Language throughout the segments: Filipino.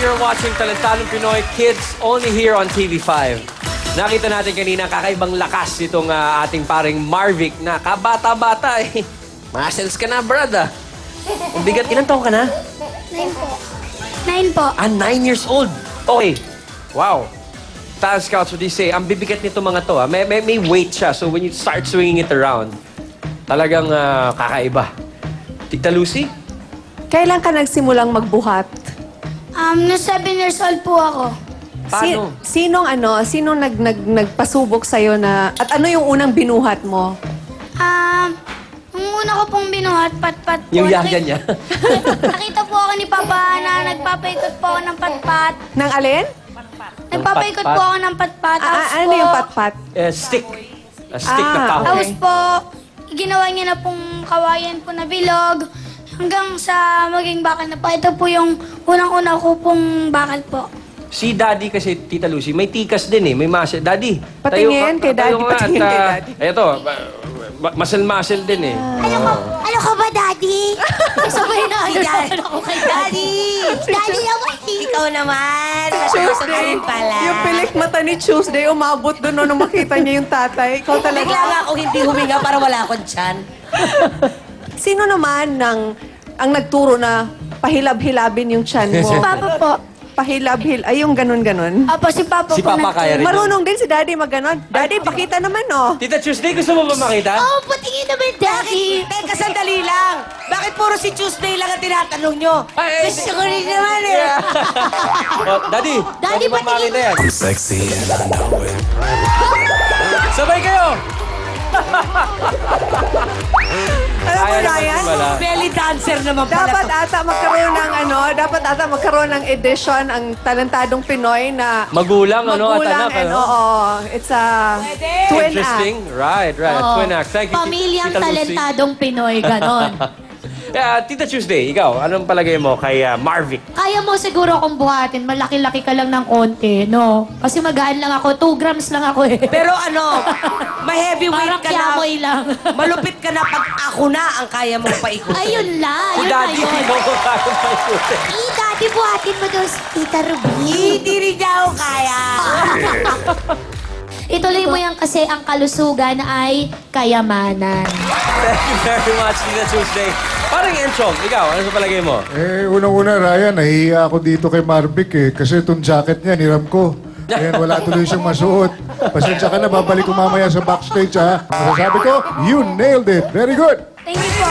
you're watching Talentadong Pinoy Kids only here on TV5. Nakita natin kanina kakaibang lakas itong ating paring Marvic na kabata-bata eh. Muscles ka na, brad ah. Ang bigat, ilang taon ka na? 9 po. 9 po. 9 years old. Okay. Wow. Talent Scouts, what do you say? Ang bibigat nito mga to. May weight siya. So when you start swinging it around, talagang kakaiba. Tita Lucy? Kailan ka nagsimulang magbuhat? No 7 years old po ako. Paano? Sinong nagpasubok sa'yo na... At ano yung unang binuhat mo? Nung una ko pong binuhat, patpat po. Yung yagan niya. Nakita po ako ni Papa na nagpapaikot po ako ng patpat. Nang alin? Nagpapaikot po ako ng patpat. Ano yung patpat? Stick. A stick na kahoy. Tapos po, ginawa niya na pong kawayan po na bilog. Hanggang sa maging bakal na po. Ito po yung unang-una ko pong bakal po. Si Daddy kasi, Tita Lucy, may tikas din eh. May muscle. Daddy, Patingin kay Daddy, patingin kay Daddy. Eto, muscle din eh. Ano ka ba, Daddy? Sabay na. Daddy. Ako kay Daddy. Daddy naman. Ikaw naman. Tuesday. Pala. Yung pilik mata ni Tuesday, umabot doon nung makita niya yung tatay. Ikaw talaga. Bigla nga ako hindi huminga para wala akong tiyan. Sino naman ang nagturo na pahilab-hilabin yung tiyan mo? Si Papa po. Pahilab-hil... Ay, yung ganun-ganun. Apo, si Papa Si po. Papa kaya rin. Marunong din si Daddy mag-ganon. Daddy, pakita naman, oh. Tita Tuesday, gusto mo ba makita? Oo, patingin naman, Daddy. Teka, sandali lang. Bakit puro si Tuesday lang ang tinatanong nyo? Ay, Gusto ko rin naman eh. Daddy, Daddy, pwede ba makita yan? I'm sexy and I know it. Sabay kayo! Alam mo, Kaya naman Ryan, wala. Belly dancer naman pala. dapat ata magkaroon ng edition ang Talentadong Pinoy na Magulang, at magulang anak, and ano? it's a twin act. Interesting. Right. Twin act. Thank you, Pamilyang Tita Lucy. talentadong Pinoy, ganon. Tita Tuesday, ikaw, anong palagay mo kay Marvic? Kaya mo siguro kung buhatin, malaki-laki ka lang ng konti, no? Kasi magaan lang ako, 2 grams lang ako eh. Pero ano, ma-heavyweight Parang ka na. kiamoy lang. Malupit ka na pag ako na ang kaya mong paikutin. Ayun lang, Si yun na Daddy, yun. ikaw ko kaya maikutin. Daddy, buhatin mo daw si Tita Ruby. Hindi rin niya ako kaya. Ituloy mo yan kasi ang kalusugan ay kayamanan. Thank you very much, Tita Tuesday. Parang Enchong, ikaw, ano sa palagay mo? Unang-una, Ryan, nahihiya ako dito kay Marvic eh. Kasi itong jacket niya, niram ko. Ayan, wala tuloy siyang masuot. Pasensya ka na, babalik ko mamaya sa backstage, ha? Masasabi ko, you nailed it. Very good. Thank you po.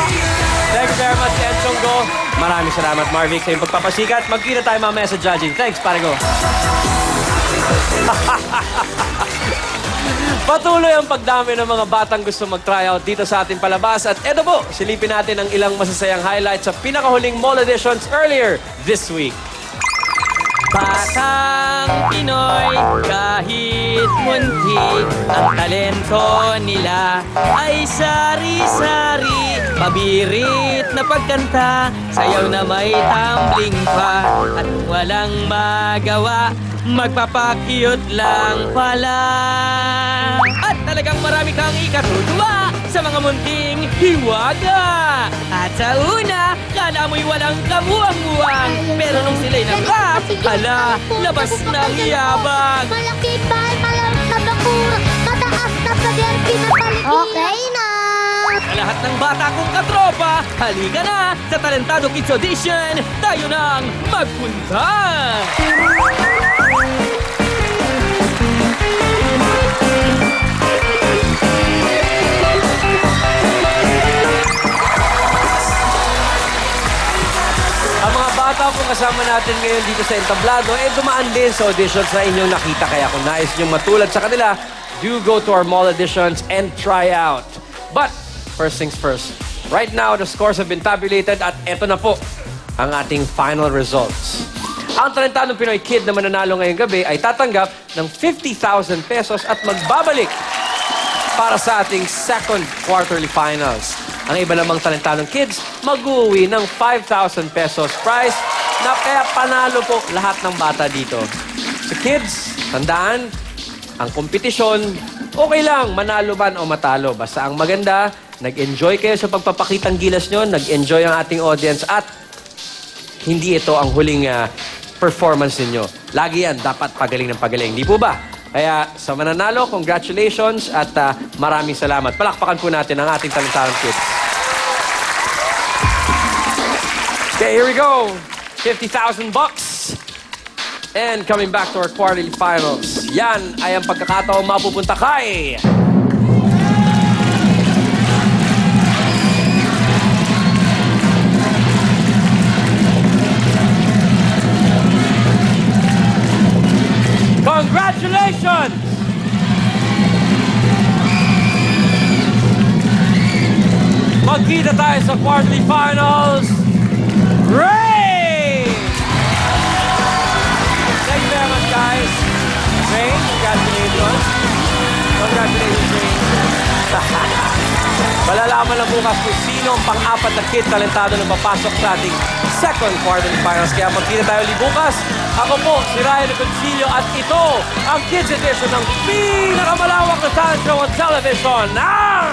Thank you very much, Enchong Go. Maraming salamat, Marvic, sa iyong pagpapasikat. Magkita tayo mamaya sa judging. Thanks, pare go. Patuloy ang pagdami ng mga batang gusto mag-tryout dito sa ating palabas. At eto po, silipin natin ang ilang masasayang highlights sa pinakahuling mall editions earlier this week. Batang Pinoy, kahit munti, ang talento nila ay sari-sari. Pabirit na pagkanta, sayaw na may tumbling pa, at walang magawa, magpapakyut lang pala. At talagang marami kang ikatutuwa sa mga munting hiwaga. At sa una, kala mo'y walang kamuwang-muwang, pero nung sila'y nag-rap, hala, labas ng yabang. Malaki ba, malam na bakura, mataas na pader, pinapalitin. Okay na. Sa lahat ng bata kong katropa, halika na sa Talentado Kids Audition, tayo nang magpunta! Ang mga bata po kasama natin ngayon dito sa Entablado, dumaan din sa auditions na inyong nakita. Kaya kung nais niyong matulad sa kanila, do go to our mall auditions and try out. But, first things first, right now, the scores have been tabulated at eto na po ang ating final results. Ang Talentadong Pinoy Kid na mananalo ngayong gabi ay tatanggap ng 50,000 pesos at magbabalik para sa ating second quarterly finals. Ang iba namang Talentadong Kids mag-uwi ng 5,000 pesos prize na kaya panalo po lahat ng bata dito. So kids, tandaan, ang kompetisyon, okay lang, manalo man o matalo. Basta ang maganda, nag-enjoy kayo sa pagpapakitang gilas nyo, nag-enjoy ang ating audience at hindi ito ang huling performance ninyo. Lagi yan, dapat pagaling ng pagaling. Di po ba? Kaya sa mananalo, congratulations at maraming salamat. Palakpakan po natin ang ating talentadong kids. Okay, here we go. 50,000 bucks. And coming back to our quarterly finals. Yan ay ang pagkakataong mapupunta kay... Congratulations! Magkita tayo sa quarterly finals. Rain! Thank you very much, guys. Rain, congratulations. Congratulations, Rain. Malalaman na bukas kung sino ang pang-apat na kid talentado na papasok sa ating second quarterly finals. Kaya magkita tayo ulit bukas. Ako po, si Ryan Reconcilio at ito ang Kids Edition ng pinakamalawak na talent show on television ng...